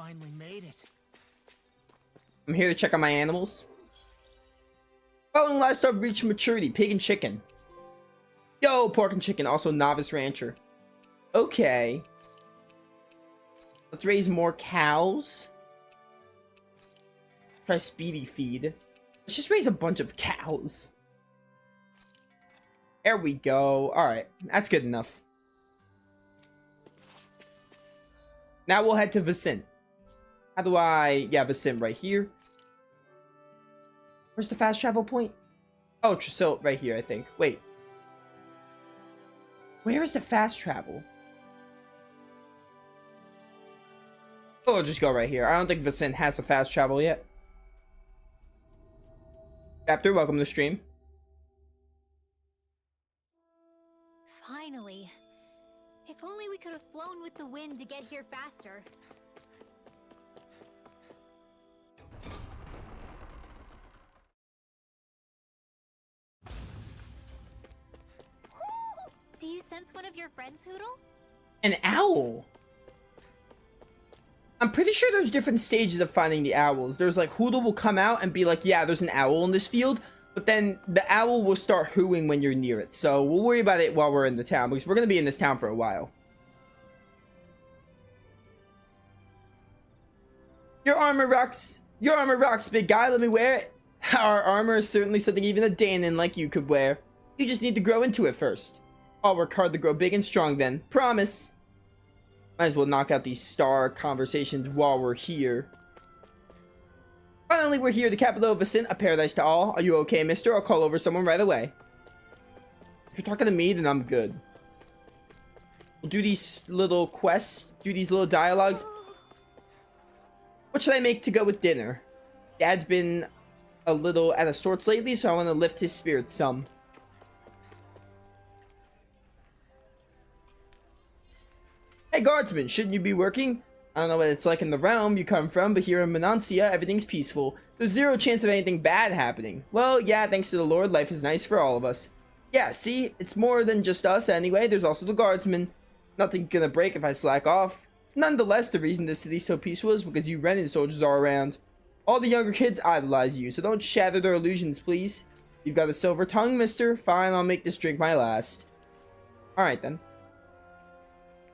finally made it. I'm here to check on my animals. Following livestock reach maturity, pig and chicken. Yo, pork and chicken, also novice rancher. Okay. Let's raise more cows. Try speedy feed. Let's just raise a bunch of cows. There we go. Alright, that's good enough. Now we'll head to Vicent. How do I... Yeah, Vicent right here. Where's the fast travel point? Oh, Tresil right here, I think. Wait. Where is the fast travel? Oh, I'll just go right here. I don't think Vicent has a fast travel yet. Chapter, welcome to the stream. Finally. If only we could have flown with the wind to get here faster. Do you sense one of your friends, Hoodle? An owl. I'm pretty sure there's different stages of finding the owls. There's like, Hoodle will come out and be like, yeah, there's an owl in this field. But then the owl will start hooing when you're near it. So we'll worry about it while we're in the town, because we're going to be in this town for a while. Your armor rocks, big guy. Let me wear it. Our armor is certainly something even a Danon like you could wear. You just need to grow into it first. I'll work hard to grow big and strong then. Promise. Might as well knock out these star conversations while we're here. Finally, we're here, the capital of Vicent, a paradise to all. Are you okay, mister? I'll call over someone right away. If you're talking to me, then I'm good. We'll do these little quests, do these little dialogues. What should I make to go with dinner? Dad's been a little out of sorts lately, so I want to lift his spirits some. Hey guardsman, shouldn't you be working? I don't know what it's like in the realm you come from, but here in Monancia, everything's peaceful. There's zero chance of anything bad happening. Well, yeah, thanks to the Lord, life is nice for all of us. Yeah, see, it's more than just us anyway. There's also the guardsmen. Nothing gonna break if I slack off. Nonetheless, the reason this city's so peaceful is because you Renin soldiers are around. All the younger kids idolize you, so don't shatter their illusions, please. You've got a silver tongue, mister. Fine, I'll make this drink my last. Alright then.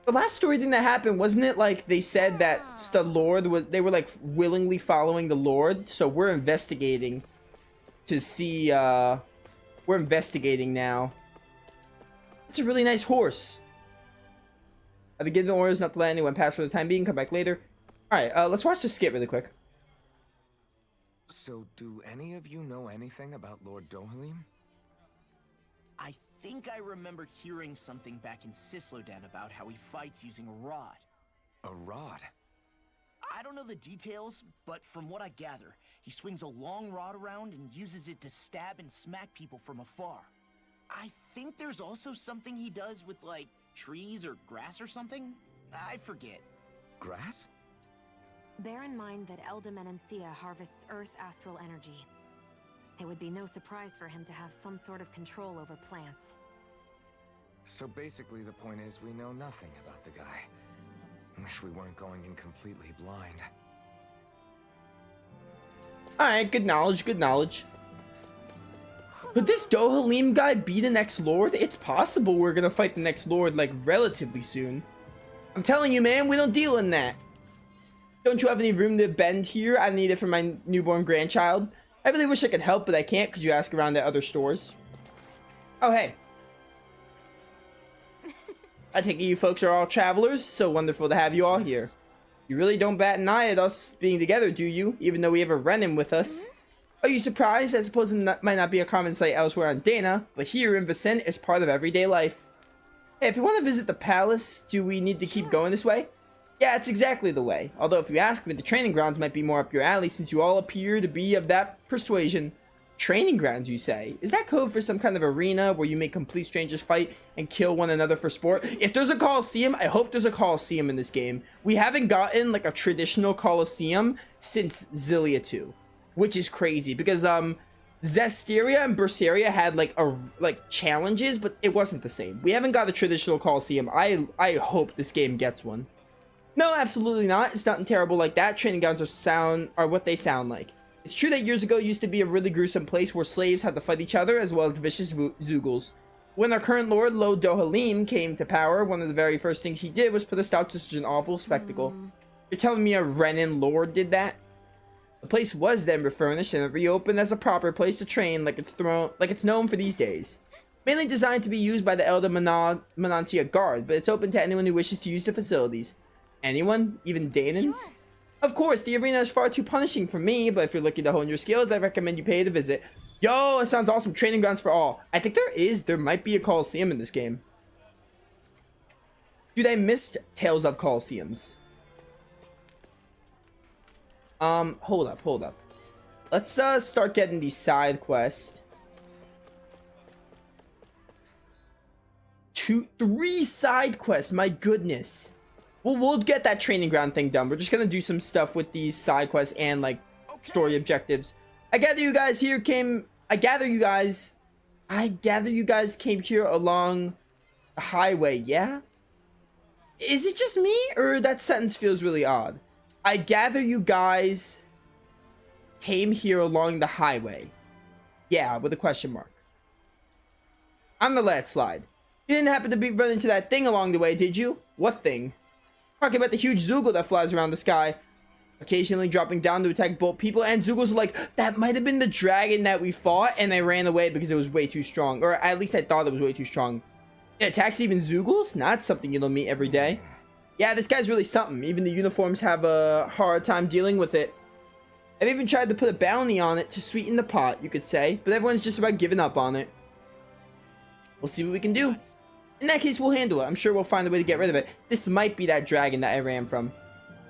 The last story thing that happened, wasn't it like they said that the Lord was, they were like willingly following the Lord? So we're investigating to see, we're investigating now. It's a really nice horse. I've been given orders not to let anyone pass for the time being, come back later. Alright, let's watch this skit really quick. So, do any of you know anything about Lord Dohalim? I think I remember hearing something back in Sislodan about how he fights using a rod. A rod? I don't know the details, but from what I gather, he swings a long rod around and uses it to stab and smack people from afar. I think there's also something he does with, like, trees or grass or something? I forget. Grass? Bear in mind that Elda Menancia harvests Earth astral energy. It would be no surprise for him to have some sort of control over plants. So basically the point is we know nothing about the guy. Wish we weren't going in completely blind. Alright, good knowledge, good knowledge. Could this Dohalim guy be the next lord? It's possible we're gonna fight the next lord, like, relatively soon. I'm telling you, man, we don't deal in that. Don't you have any room to bend here? I need it for my newborn grandchild. I really wish I could help, but I can't. Could you ask around at other stores? Oh, hey. I take it you folks are all travelers. So wonderful to have you all here. You really don't bat an eye at us being together, do you? Even though we have a Renin with us. Are you surprised? I suppose it might not be a common sight elsewhere on Dana, but here in Vicent, it's part of everyday life. Hey, if you want to visit the palace, do we need to keep going this way? Yeah, it's exactly the way. Although if you ask me, the training grounds might be more up your alley since you all appear to be of that persuasion. Training grounds, you say? Is that code for some kind of arena where you make complete strangers fight and kill one another for sport? If there's a Coliseum, I hope there's a Coliseum in this game. We haven't gotten like a traditional Coliseum since Xillia 2, which is crazy because Zestiria and Berseria had like challenges, but it wasn't the same. We haven't got a traditional Coliseum. I hope this game gets one. No, absolutely not. It's nothing terrible like that. Training grounds are what they sound like. It's true that years ago used to be a really gruesome place where slaves had to fight each other as well as vicious Zoogles. When our current lord, Lo Dohalim, came to power, one of the very first things he did was put a stop to such an awful spectacle. You're telling me a Renan lord did that? The place was then refurnished and reopened as a proper place to train like it's known for these days. Mainly designed to be used by the Elder Menancia Guard, but it's open to anyone who wishes to use the facilities. Anyone? Even Danans? Sure. Of course, the arena is far too punishing for me, but if you're looking to hone your skills, I recommend you pay it a visit. Yo, it sounds awesome. Training grounds for all. I think there might be a Coliseum in this game. Dude, I missed Tales of Coliseums. Hold up. Let's, start getting these side quests. 3 side quests, my goodness. Well, we'll get that training ground thing done. We're just gonna do some stuff with these side quests and, like, story objectives. I gather you guys came here along the highway, yeah? Is it just me, or that sentence feels really odd? I gather you guys came here along the highway. Yeah, with a question mark. I'm gonna let it slide. You didn't happen to be running into that thing along the way, did you? What thing? Talking about the huge Zoogle that flies around the sky, occasionally dropping down to attack both people, and Zoogles are like, that might have been the dragon that we fought, and I ran away because it was way too strong. Or at least I thought it was way too strong. It attacks even Zoogles? Not something you'll meet every day. Yeah, this guy's really something. Even the uniforms have a hard time dealing with it. I've even tried to put a bounty on it to sweeten the pot, you could say, but everyone's just about giving up on it. We'll see what we can do. In that case, we'll handle it. I'm sure we'll find a way to get rid of it. This might be that dragon that I ran from.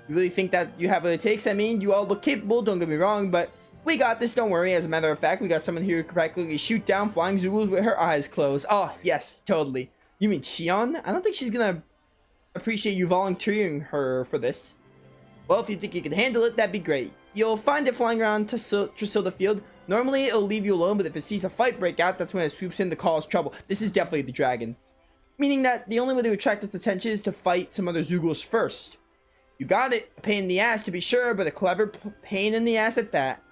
You really think that you have what it takes? I mean, you all look capable, don't get me wrong, but we got this, don't worry. As a matter of fact, we got someone here who can practically shoot down flying Zoogles with her eyes closed. Oh, yes, totally. You mean Shion? I don't think she's gonna appreciate you volunteering her for this. Well, if you think you can handle it, that'd be great. You'll find it flying around Tresilda Field. Normally, it'll leave you alone, but if it sees a fight break out, that's when it swoops in to cause trouble. This is definitely the dragon. Meaning that the only way to attract its attention is to fight some other Zoogles first. You got it. A pain in the ass to be sure, but a clever pain in the ass at that.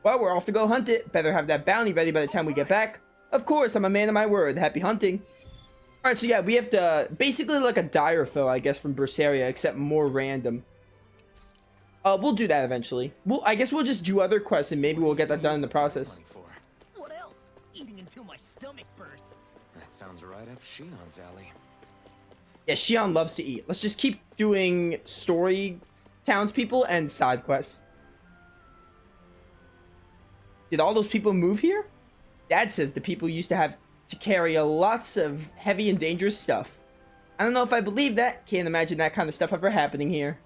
Well, we're off to go hunt it. Better have that bounty ready by the time we get back. Of course, I'm a man of my word. Happy hunting. Alright, so yeah, we have to... Basically like a dire fill, I guess, from Berseria, except more random. We'll do that eventually. I guess we'll just do other quests and maybe we'll get that done in the process. What else? Eating until my stomach bursts. That sounds right up Shion's alley. Yeah, Shion loves to eat. Let's just keep doing story townspeople and side quests. Did all those people move here? Dad says the people used to have to carry lots of heavy and dangerous stuff. I don't know if I believe that. Can't imagine that kind of stuff ever happening here.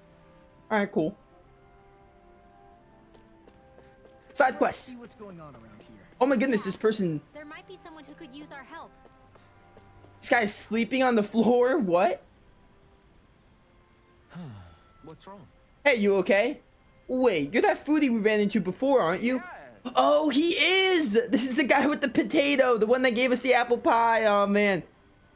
Alright, cool. Side quest. See what's going on around here. Oh my goodness, this person... There might be someone who could use our help. This guy's sleeping on the floor? What? What's wrong? Hey, you okay? Wait, you're that foodie we ran into before, aren't you? Yes. Oh, he is! This is the guy with the potato, the one that gave us the apple pie. Oh, man.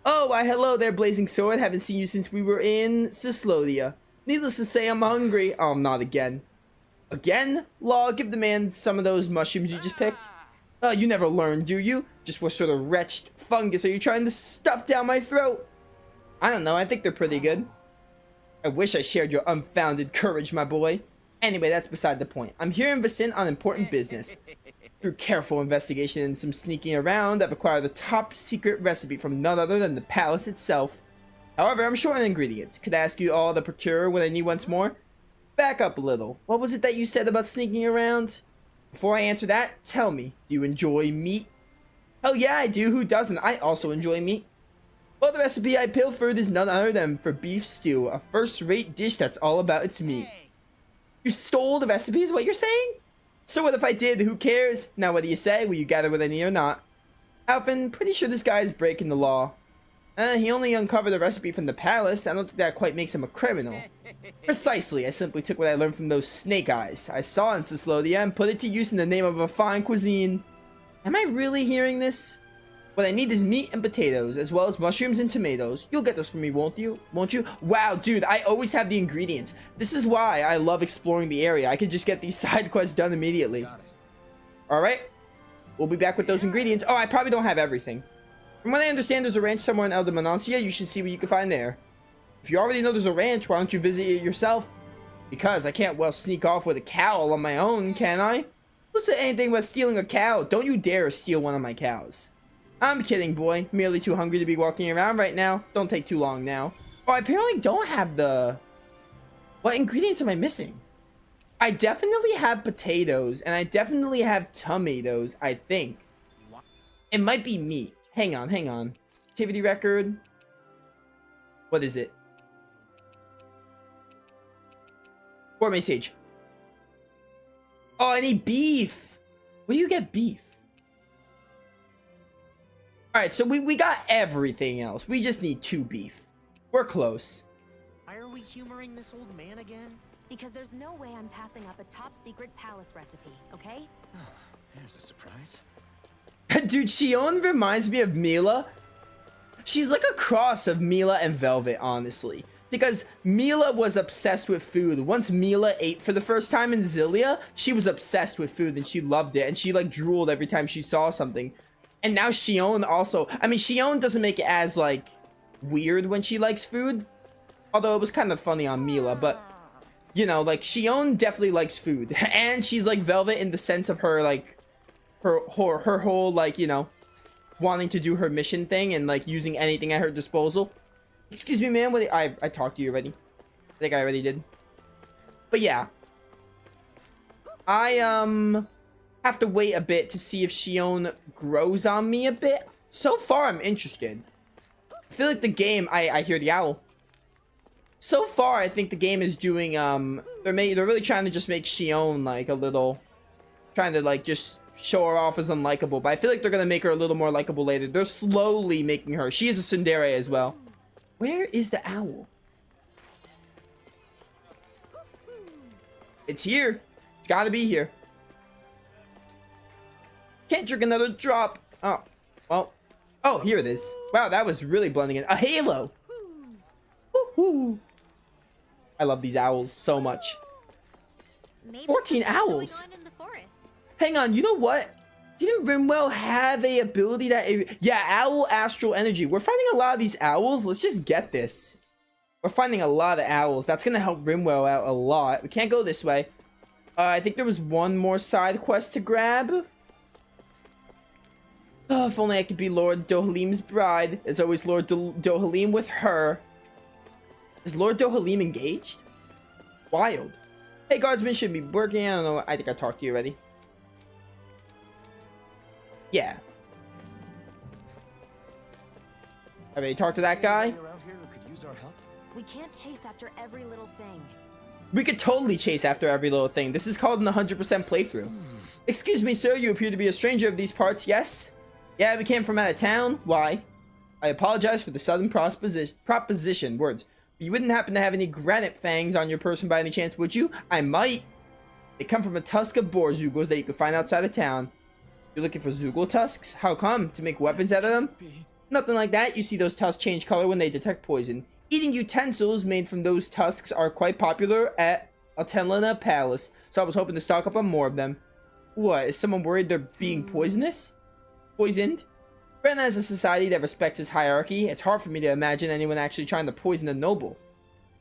Oh, why, hello there, Blazing Sword. Haven't seen you since we were in Cislodia. Needless to say, I'm hungry. Oh, not again. Again? Law, give the man some of those mushrooms you just picked. Oh, you never learn, do you? Just what sort of wretched fungus are you trying to stuff down my throat? I don't know, I think they're pretty good. I wish I shared your unfounded courage, my boy. Anyway, that's beside the point. I'm here in Vicin on important business. Through careful investigation and some sneaking around, I've acquired the top secret recipe from none other than the palace itself. However, I'm short on ingredients. Could I ask you all to procure what I need once more? Back up a little. What was it that you said about sneaking around? Before I answer that, tell me, do you enjoy meat? Oh yeah, I do. Who doesn't? I also enjoy meat. Well, the recipe I pilfered is none other than for beef stew, a first-rate dish that's all about its meat. You stole the recipe is what you're saying? So what if I did? Who cares? Now what do you say? Will you gather what I need or not? Alvin, pretty sure this guy is breaking the law. He only uncovered the recipe from the palace. I don't think that quite makes him a criminal. Precisely, I simply took what I learned from those snake eyes I saw in Cislodia and put it to use in the name of a fine cuisine. Am I really hearing this? What I need is meat and potatoes, as well as mushrooms and tomatoes. You'll get this for me, won't you? Won't you? Wow, dude, I always have the ingredients. This is why I love exploring the area. I could just get these side quests done immediately. Alright. We'll be back with those ingredients. Oh, I probably don't have everything. From what I understand, there's a ranch somewhere in Eldermanancia. You should see what you can find there. If you already know there's a ranch, why don't you visit it yourself? Because I can't, well, sneak off with a cow on my own, can I? Who said anything about stealing a cow? Don't you dare steal one of my cows. I'm kidding, boy. Merely too hungry to be walking around right now. Don't take too long now. Oh, I apparently don't have the... What ingredients am I missing? I definitely have potatoes, and I definitely have tomatoes, I think. It might be meat. Hang on, hang on. Activity record. What is it? Gourmet sage. Oh, I need beef. Where do you get beef? Alright, so we got everything else. We just need 2 beef. We're close. Why are we humoring this old man again? Because there's no way I'm passing up a top secret palace recipe, okay? Oh, there's a surprise. Dude, Xion reminds me of Mila. She's like a cross of Mila and Velvet, honestly. Because Mila was obsessed with food. Once Mila ate for the first time in Xillia, she was obsessed with food and she loved it. And she like drooled every time she saw something. And now Xion also, I mean, Xion doesn't make it as, like, weird when she likes food. Although it was kind of funny on Mila, but, you know, like, Xion definitely likes food. And she's like Velvet in the sense of her, like, her whole, like, you know, wanting to do her mission thing and, like, using anything at her disposal. Excuse me, man, what I talked to you already. I think I already did. But yeah. I, have to wait a bit to see if Xion grows on me a bit. So far, I'm interested. I feel like the game... I hear the owl. So far, I think the game is doing, they're really trying to just make Xion, like, a little... Trying to, like, just show her off as unlikable. But I feel like they're gonna make her a little more likable later. They're slowly making her. She is a tsundere as well. Where is the owl? It's here. It's gotta be here. Can't drink another drop. Oh, well. Oh, here it is. Wow, that was really blending in. A halo. Woohoo. I love these owls so much. Maybe 14 something's owls. going on in the forest. Hang on, you know what? Didn't Rimwell have a ability that... Yeah, owl astral energy. We're finding a lot of these owls. Let's just get this. We're finding a lot of owls. That's going to help Rimwell out a lot. We can't go this way. I think there was one more side quest to grab. Oh, if only I could be Lord Dohalim's bride. It's always Lord Dohalim with her. Is Lord Dohalim engaged? Wild. Hey, guardsman should be working. I don't know. I think I talked to you already. Yeah. I already talked to that guy. Around here who could use our help? We can't chase after every little thing. We could totally chase after every little thing. This is called an 100% playthrough. Excuse me, sir. You appear to be a stranger of these parts, yes? Yeah, we came from out of town. Why? I apologize for the sudden proposition. Words. But you wouldn't happen to have any granite fangs on your person by any chance, would you? I might. They come from a tusk of boar zugos that you can find outside of town. You're looking for zugo tusks? How come? To make weapons out of them? Nothing like that. You see those tusks change color when they detect poison. Eating utensils made from those tusks are quite popular at Atelina Palace, so I was hoping to stock up on more of them. What? Is someone worried they're being poisonous? Poisoned? Bren has a society that respects its hierarchy. It's hard for me to imagine anyone actually trying to poison a noble.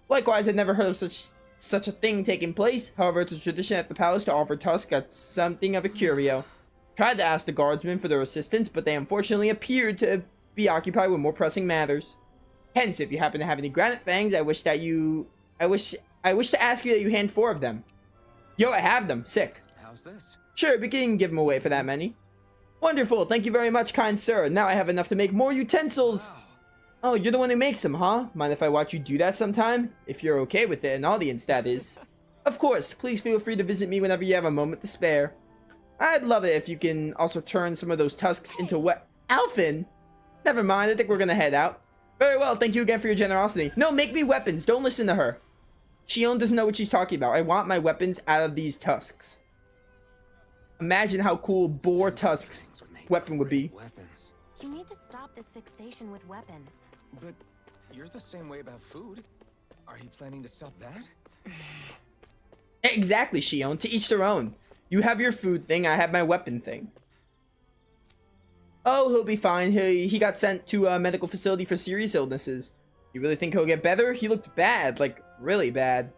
Likewise, I've never heard of such a thing taking place. However, it's a tradition at the palace to offer tusks as something of a curio. Tried to ask the guardsmen for their assistance, but they unfortunately appeared to be occupied with more pressing matters. Hence, if you happen to have any granite fangs, I wish to ask you that you hand 4 of them. Yo, I have them. Sick. How's this? Sure, we can give them away for that many. Wonderful. Thank you very much, kind sir. Now I have enough to make more utensils. Wow. Oh, you're the one who makes them, huh? Mind if I watch you do that sometime? If you're okay with it, an audience, that is. Of course. Please feel free to visit me whenever you have a moment to spare. I'd love it if you can also turn some of those tusks into Alphin? Never mind. I think we're gonna head out. Very well. Thank you again for your generosity. No, make me weapons. Don't listen to her. Xion doesn't know what she's talking about. I want my weapons out of these tusks. Imagine how cool boar tusks weapon would be. Weapons. You need to stop this fixation with weapons. But you're the same way about food. Are you planning to stop that? Exactly, Shion. To each their own. You have your food thing, I have my weapon thing. Oh, he'll be fine. He got sent to a medical facility for serious illnesses. You really think he'll get better? He looked bad, like really bad.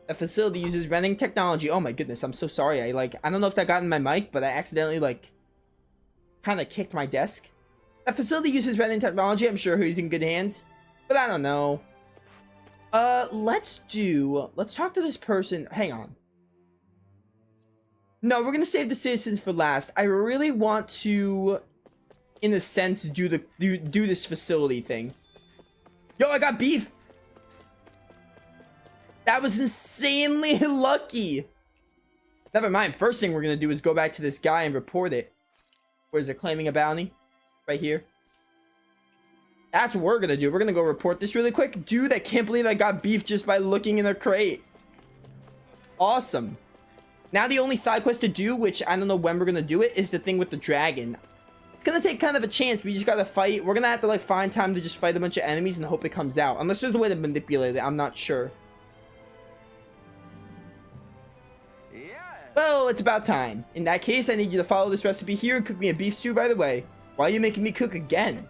A facility uses rending technology. Oh my goodness, I'm so sorry. I don't know if that got in my mic, but I accidentally kind of kicked my desk. A facility uses rending technology. I'm sure he's in good hands, but I don't know. Let's talk to this person. Hang on. No, we're gonna save the citizens for last. I really want to, in a sense, do this facility thing. Yo, I got beef. That was insanely lucky. Never mind. First thing we're gonna do is go back to this guy and report it. Where is it? Claiming a bounty? Right here. That's what we're gonna do. We're gonna go report this really quick. Dude, I can't believe I got beef just by looking in a crate. Awesome. Now the only side quest to do, which I don't know when we're gonna do it, is the thing with the dragon. It's gonna take kind of a chance. We just gotta fight. We're gonna have to find time to just fight a bunch of enemies and hope it comes out. Unless there's a way to manipulate it. I'm not sure. Well, it's about time. In that case, I need you to follow this recipe here and cook me a beef stew right away. Why are you making me cook again?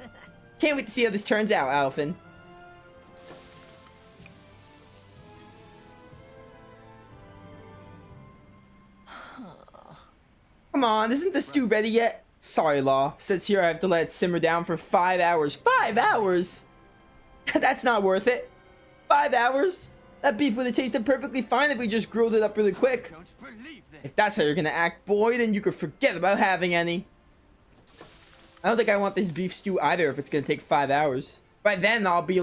Can't wait to see how this turns out, Alphen. Come on, isn't the stew ready yet? Sorry, Law. Says here I have to let it simmer down for 5 hours. 5 hours? That's not worth it. 5 hours? That beef would have tasted perfectly fine if we just grilled it up really quick. If that's how you're gonna act, boy, then you could forget about having any. I don't think I want this beef stew either if it's gonna take 5 hours. By then, I'll be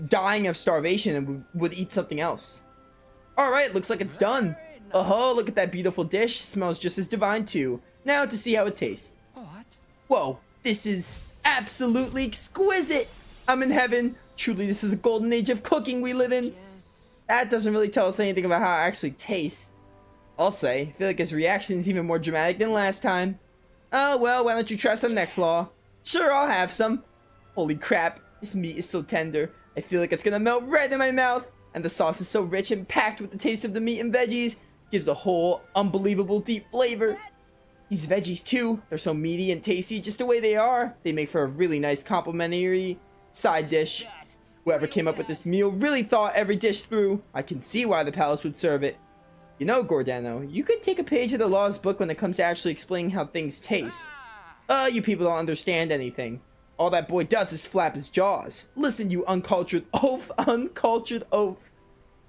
dying of starvation and would eat something else. Alright, looks like it's done. Oh, look at that beautiful dish. Smells just as divine too. Now to see how it tastes. Whoa, this is absolutely exquisite. I'm in heaven. Truly, this is a golden age of cooking we live in. That doesn't really tell us anything about how it actually tastes. I'll say, I feel like his reaction is even more dramatic than last time. Oh, well, why don't you try some next, Law? Sure, I'll have some. Holy crap, this meat is so tender. I feel like it's gonna melt right in my mouth. And the sauce is so rich and packed with the taste of the meat and veggies. Gives a whole unbelievable deep flavor. These veggies too, they're so meaty and tasty just the way they are. They make for a really nice complimentary side dish. Whoever came up with this meal really thought every dish through. I can see why the palace would serve it. You know, Gourdeno, you could take a page of the law's book when it comes to actually explaining how things taste. You people don't understand anything. All that boy does is flap his jaws. Listen, you uncultured oaf, uncultured oaf.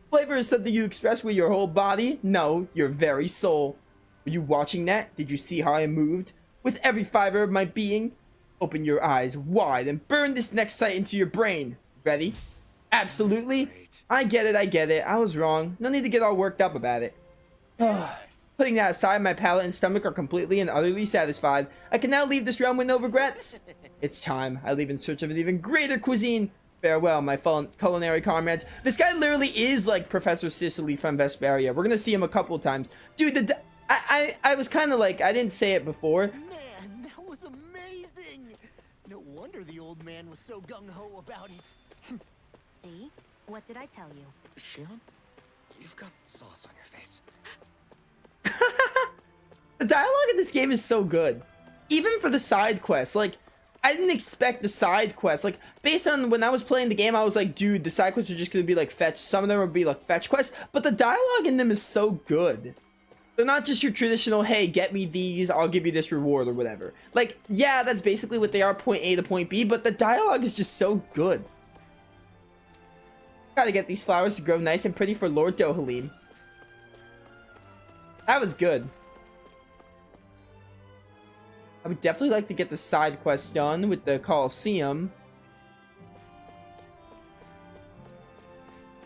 Flavor is something you express with your whole body? No, your very soul. Were you watching that? Did you see how I moved? With every fiber of my being? Open your eyes wide and burn this next sight into your brain. Ready? Absolutely. I get it, I get it. I was wrong. No need to get all worked up about it. Putting that aside, my palate and stomach are completely and utterly satisfied. I can now leave this realm with no regrets. It's time. I leave in search of an even greater cuisine. Farewell, my fallen culinary comrades. This guy literally is like Professor Sicily from Vesperia. We're gonna see him a couple times. Dude, I was kind of I didn't say it before. Man, that was amazing. No wonder the old man was so gung-ho about it. See? What did I tell you? Shion, you've got sauce on your face. The dialogue in this game is so good. Even for the side quests, I didn't expect the side quests. Based on when I was playing the game, I was like, dude, the side quests are just gonna be fetch. Some of them would be fetch quests, but the dialogue in them is so good. They're not just your traditional, hey, get me these, I'll give you this reward or whatever. Yeah, that's basically what they are, point A to point B, but the dialogue is just so good. Gotta get these flowers to grow nice and pretty for Lord Dohalim. That was good. I would definitely like to get the side quest done with the Colosseum.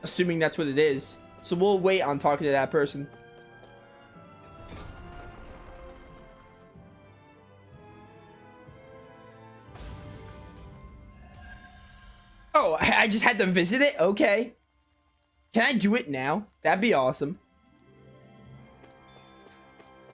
Assuming that's what it is. So we'll wait on talking to that person. Oh, I just had to visit it? Okay. Can I do it now? That'd be awesome.